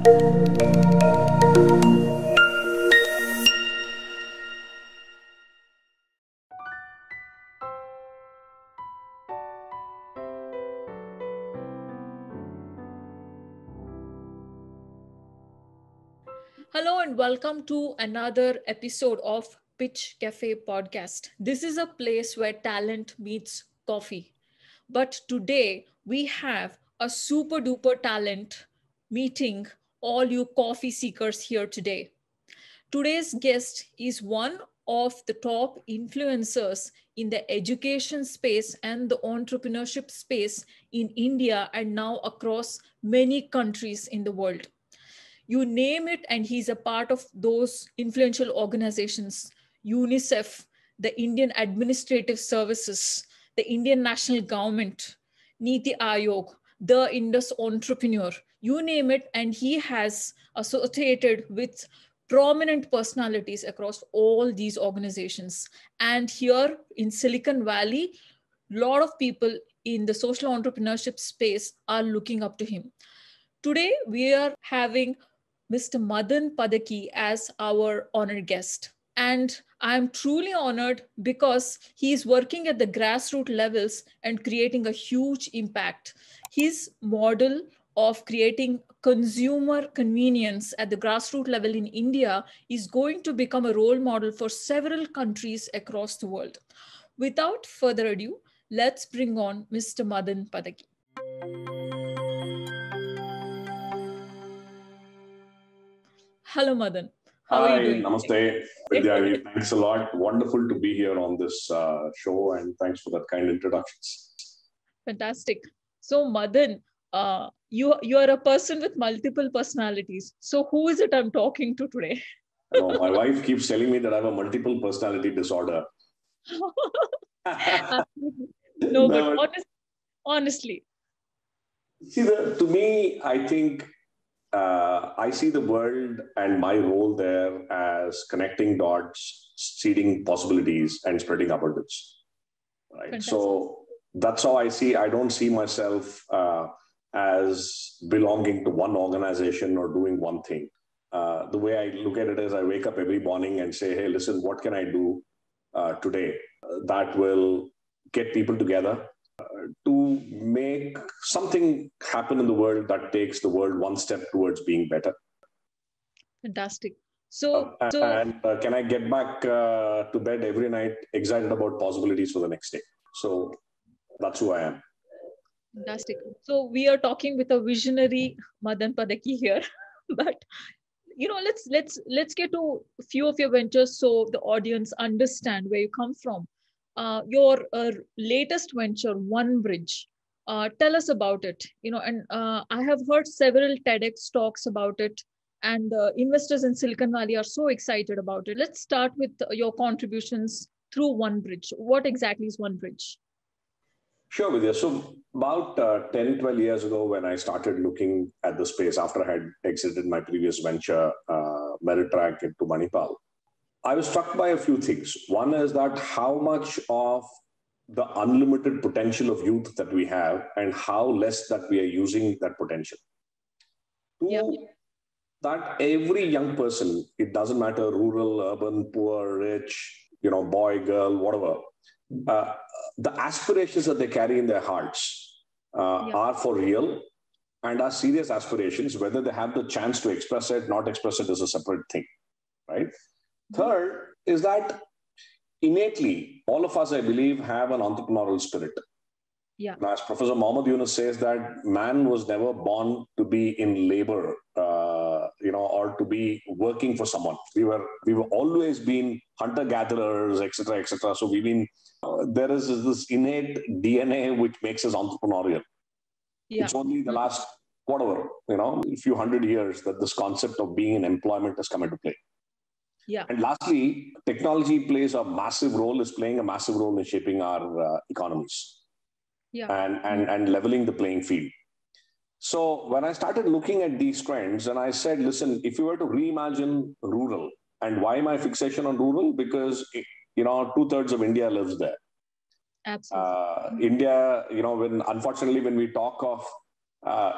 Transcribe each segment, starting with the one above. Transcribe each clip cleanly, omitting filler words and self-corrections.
Hello and welcome to another episode of Pitch Cafe podcast. This is a place where talent meets coffee. But today we have a super duper talent meeting all you coffee seekers here today. Today's guest is one of the top influencers in the education space and the entrepreneurship space in India and now across many countries in the world. You name it, and he's a part of those influential organizations: UNICEF, the Indian Administrative Services, the Indian National Government, Niti Ayog, the Indus Entrepreneur. You name it, and he has associated with prominent personalities across all these organizations. And here in Silicon Valley, a lot of people in the social entrepreneurship space are looking up to him. Today, we are having Mr. Madan Padaki as our honored guest. And I'm truly honored because he is working at the grassroots levels and creating a huge impact. His model of creating consumer convenience at the grassroots level in India is going to become a role model for several countries across the world. Without further ado, let's bring on Mr. Madan Padaki. Hello, Madan. How are you Hi, doing? namaste, Vidya. Thanks a lot. Wonderful to be here on this show, and thanks for that kind introductions. Fantastic. So, Madan, you are a person with multiple personalities. So, who is it I'm talking to today? No, my wife keeps telling me that I have a multiple personality disorder. No, but honestly. See, to me, I think I see the world and my role there as connecting dots, seeding possibilities, and spreading abundance. Right. Fantastic. So that's how I see. I don't see myself as belonging to one organization or doing one thing. The way I look at it is I wake up every morning and say, hey, listen, what can I do today that will get people together to make something happen in the world that takes the world one step towards being better. Fantastic. Can I get back to bed every night excited about possibilities for the next day? So that's who I am. Fantastic. So we are talking with a visionary Madan Padaki here, but let's get to a few of your ventures so the audience understand where you come from. Your latest venture, One Bridge. Tell us about it. And I have heard several TEDx talks about it, and investors in Silicon Valley are so excited about it. Let's start with your contributions through One Bridge. What exactly is One Bridge? Sure, Vidya. So about 10, 12 years ago, when I started looking at the space after I had exited my previous venture, MeritTrac into Manipal, I was struck by a few things. One is that how much of the unlimited potential of youth that we have and how less that we are using that potential. Two, that every young person, it doesn't matter rural, urban, poor, rich, boy, girl, whatever, the aspirations that they carry in their hearts are for real and are serious aspirations. Whether they have the chance to express it, not express it is a separate thing, right? Third is that innately, all of us, I believe, have an entrepreneurial spirit. Yeah. Now, as Professor Mohammed Yunus says, that man was never born to be in labor, or to be working for someone. We were always been hunter-gatherers, etc., etc. So we've been. There is this innate DNA which makes us entrepreneurial. Yeah. It's only the last a few hundred years that this concept of being in employment has come into play. Yeah. And lastly, technology is playing a massive role in shaping our economies. Yeah. And leveling the playing field. So when I started looking at these trends, and I said, listen, if you were to reimagine rural, and why my fixation on rural? Because 2/3 of India lives there. Absolutely. India, unfortunately, when we talk of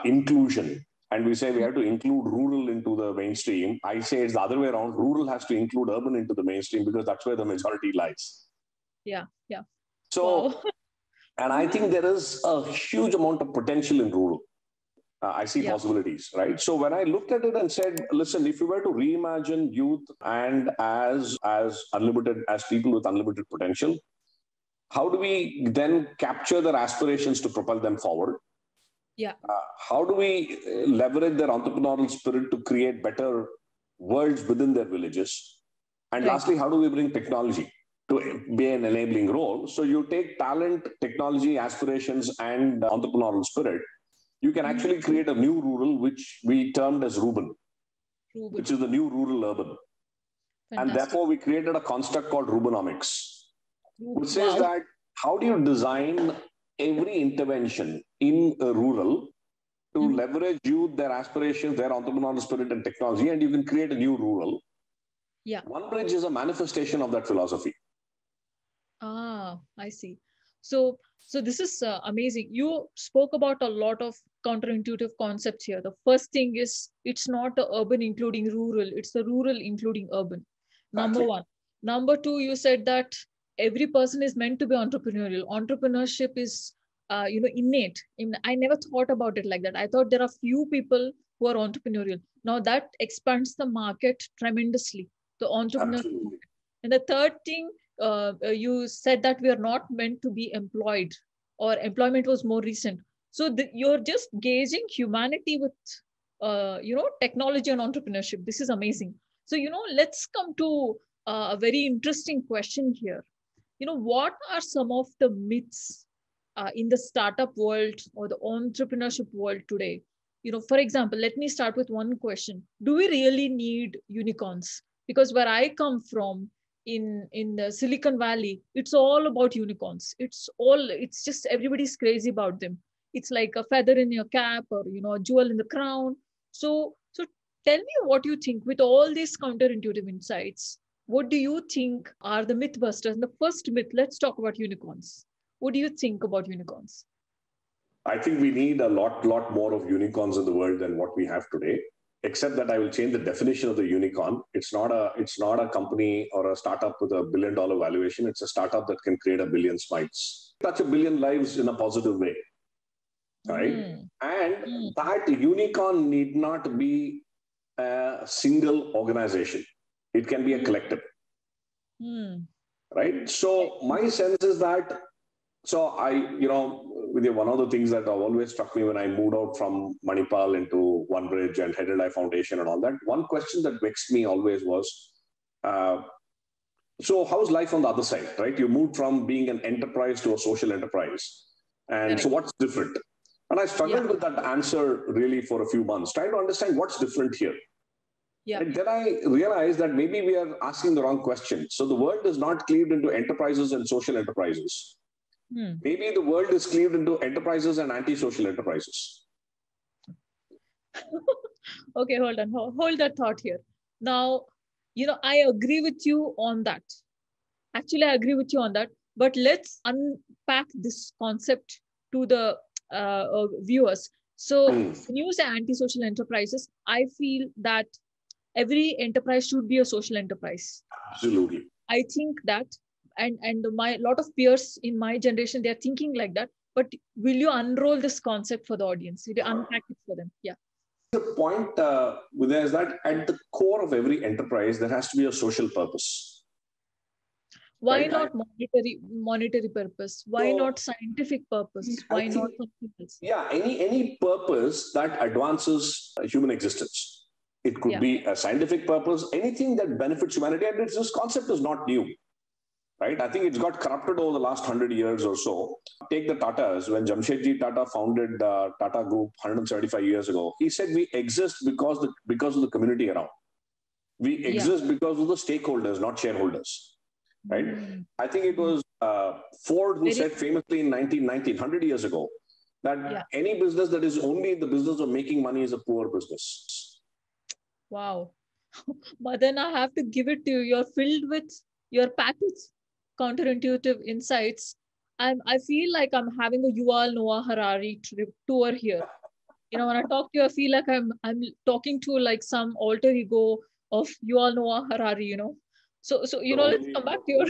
inclusion and we say we have to include rural into the mainstream, I say it's the other way around. Rural has to include urban into the mainstream because that's where the majority lies. Yeah. Yeah. So, Wow. and I think there is a huge amount of potential in rural. I see Yeah. possibilities, right? So when I looked at it and said, listen, if you were to reimagine youth and as unlimited, as people with unlimited potential, how do we then capture their aspirations to propel them forward? Yeah. How do we leverage their entrepreneurial spirit to create better worlds within their villages? And Right. lastly, how do we bring technology to be an enabling role? So you take talent, technology, aspirations, and entrepreneurial spirit. You can actually create a new rural, which we termed as Ruben, Ruben. which is the new rural urban. And Fantastic. therefore, we created a construct called Rubenomics, which says Wow. that how do you design every intervention in a rural to leverage youth, their aspirations, their entrepreneurial spirit and technology, and you can create a new rural. Yeah. One Bridge is a manifestation of that philosophy. Ah, I see. So this is amazing. You spoke about a lot of counterintuitive concepts here. The first thing is it's not the urban including rural, it's the rural including urban. Number Exactly. one. Number two, you said that every person is meant to be entrepreneurial. Entrepreneurship is innate. I never thought about it like that. I thought there are few people who are entrepreneurial. Now that expands the market tremendously, the entrepreneurial Absolutely. market. And the third thing, you said that we are not meant to be employed, or employment was more recent. So you're just gauging humanity with technology and entrepreneurship. This is amazing. So let's come to a very interesting question here. What are some of the myths in the startup world or the entrepreneurship world today? For example, let me start with one question. Do we really need unicorns? Because where I come from, in the Silicon Valley, it's all about unicorns. It's just everybody's crazy about them. It's like a feather in your cap, or a jewel in the crown. So tell me what you think with all these counterintuitive insights. What do you think are the mythbusters? And the first myth, let's talk about unicorns. What do you think about unicorns? I think we need a lot more of unicorns in the world than what we have today. Except that I will change the definition of the unicorn. It's not a company or a startup with $1 billion valuation. It's a startup that can create 1 billion smiles, touch 1 billion lives in a positive way, right? Mm, And mm, that unicorn need not be a single organization. It can be a mm, collective, mm. right? So my sense is that, so with you, one of the things that have always struck me when I moved out from Manipal into One Bridge and Headed Eye Foundation and all that, one question that vexed me always was, uh, so how's life on the other side, right? You moved from being an enterprise to a social enterprise. And so Correct. what's different? And I Yeah. struggled with that answer really for a few months, trying to understand what's different here. Yeah. And then I realized that maybe we are asking the wrong question. So the world is not cleaved into enterprises and social enterprises. Hmm. Maybe the world is cleaved into enterprises and anti-social enterprises. Okay, hold on. Hold that thought here. Now, I agree with you on that. Actually, I agree with you on that. But let's unpack this concept to the viewers. So, when you say anti-social enterprises, I feel that every enterprise should be a social enterprise. Absolutely. I think that, and my lot of peers in my generation, they're thinking like that. But will you unroll this concept for the audience? Will you unpack it for them? Yeah. The point with that is that at the core of every enterprise, there has to be a social purpose, Why right? not monetary purpose? Why So not scientific purpose? I Why not think, something else? yeah, any purpose that advances human existence. It could Yeah. be a scientific purpose, anything that benefits humanity. And this concept is not new, right? I think it's got corrupted over the last 100 years or so. Take the Tatas. When Jamshedji Tata founded Tata Group 175 years ago, he said we exist because of the community around. We Yeah. exist because of the stakeholders, not shareholders, right? Mm. I think it was Ford who Very said famously in 1919, 100 years ago, that yeah. any business that is only in the business of making money is a poor business. Wow. But then I have to give it to you. You're filled with your package counterintuitive insights. I feel like I'm having a Yuval Noah Harari tour here. when I talk to you, I feel like I'm talking to like some alter ego of Noah Harari. So let's come back to your.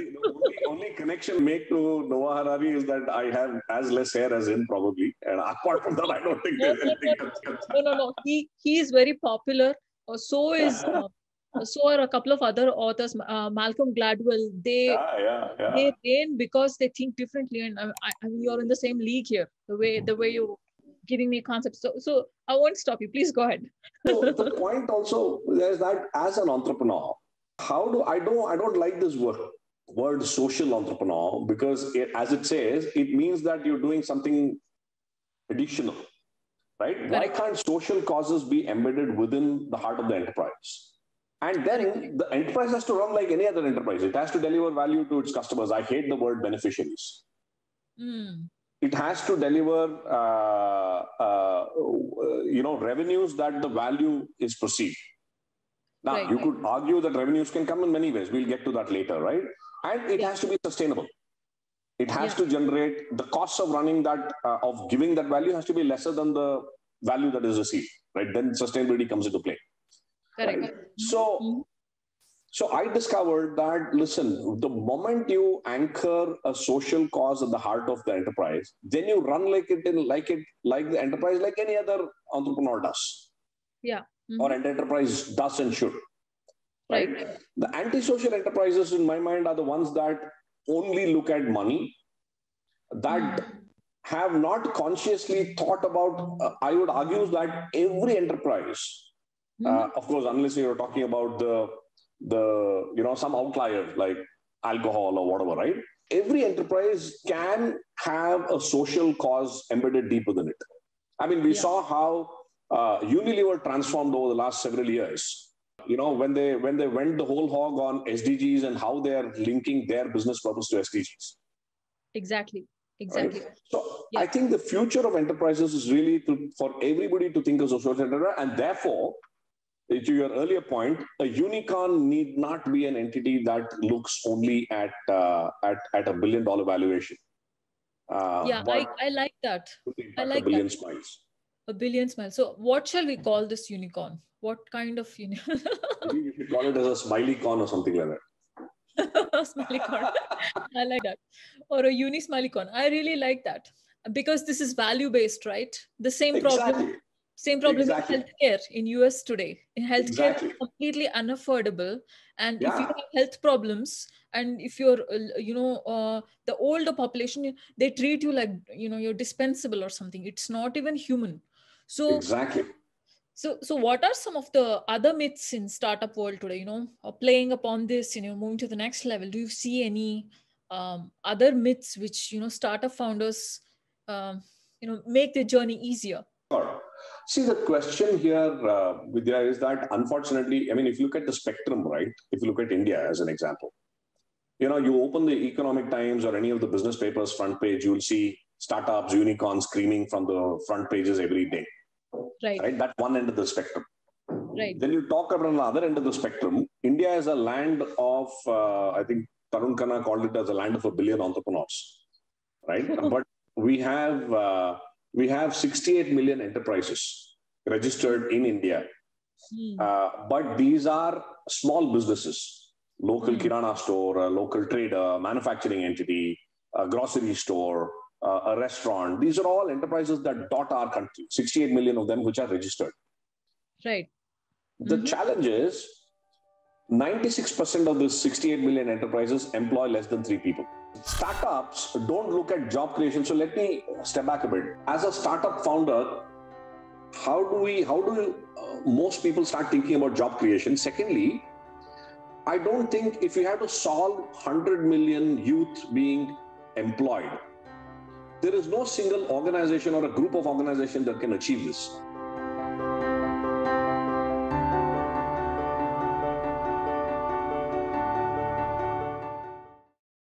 Only connection make to Noah Harari is that I have as less hair as him probably, and apart from that, I don't think No, there's no, anything no, else. no. He is very popular. So are a couple of other authors. Malcolm Gladwell. They Yeah. reign because they think differently, and I mean, you're in the same league here. The way you giving me concepts. So I won't stop you. Please go ahead. So the point also is that as an entrepreneur, how do I don't like this word social entrepreneur because as it says, it means that you're doing something additional, right? Why Correct. can't social causes be embedded within the heart of the enterprise? And Correct. then the enterprise has to run like any other enterprise. It has to deliver value to its customers. I hate the word beneficiaries. Mm. It has to deliver, revenues that the value is perceived. Now, Right. you could argue that revenues can come in many ways. We'll get to that later, right? And it has to be sustainable. It has to generate the cost of running that, of giving that value has to be lesser than the value that is received, right? Then sustainability comes into play. Correct. Right? So I discovered that, listen, the moment you anchor a social cause at the heart of the enterprise, then you run like the enterprise, like any other entrepreneur does. Yeah. Or an enterprise does and should. Right? The antisocial enterprises, in my mind, are the ones that only look at money, that have not consciously thought about. I would argue that every enterprise, of course, unless you're talking about some outliers like alcohol or whatever, right? Every enterprise can have a social cause embedded deep within it. I mean, we saw how Unilever transformed over the last several years. When they went the whole hog on SDGs and how they are linking their business purpose to SDGs. Exactly. Right? So I think the future of enterprises is really for everybody to think as a social enterprise, and therefore, to your earlier point, a unicorn need not be an entity that looks only at a $1 billion valuation. I like that. I A like that. billion smiles. A billion smiles. So what shall we call this unicorn? What kind of unicorn? Maybe you should call it as a smiley corn or something like that. Smiley corn. I like that. Or a uni smiley corn. I really like that. Because this is value based, right? The same problem. Exactly. Same problem in Exactly. healthcare in US today. In healthcare, Exactly. it's completely unaffordable. And if you Yeah. have health problems, and if you're, the older population, they treat you like, you're dispensable or something. It's not even human. So Exactly. So what are some of the other myths in startup world today, playing upon this, moving to the next level? Do you see any other myths which, startup founders, make their journey easier? Sure. See, the question here, Vidya, is that unfortunately, I mean, if you look at the spectrum, right? If you look at India as an example, you open the Economic Times or any of the business papers front page, you'll see startups, unicorns screaming from the front pages every day. Right? That's one end of the spectrum. Right. Then you talk about the other end of the spectrum. India is a land of, I think Tarun Khanna called it as a land of 1 billion entrepreneurs, right? But we have 68 million enterprises registered in India. But these are small businesses, local kirana store, a local trader, manufacturing entity, a grocery store, a restaurant. These are all enterprises that dot our country, 68 million of them which are registered. Right. The challenge is 96% of these 68 million enterprises employ less than 3 people. Startups don't look at job creation. So let me step back a bit. As a startup founder, how do most people start thinking about job creation? Secondly, I don't think if you have to solve 100 million youth being employed, there is no single organization or a group of organizations that can achieve this.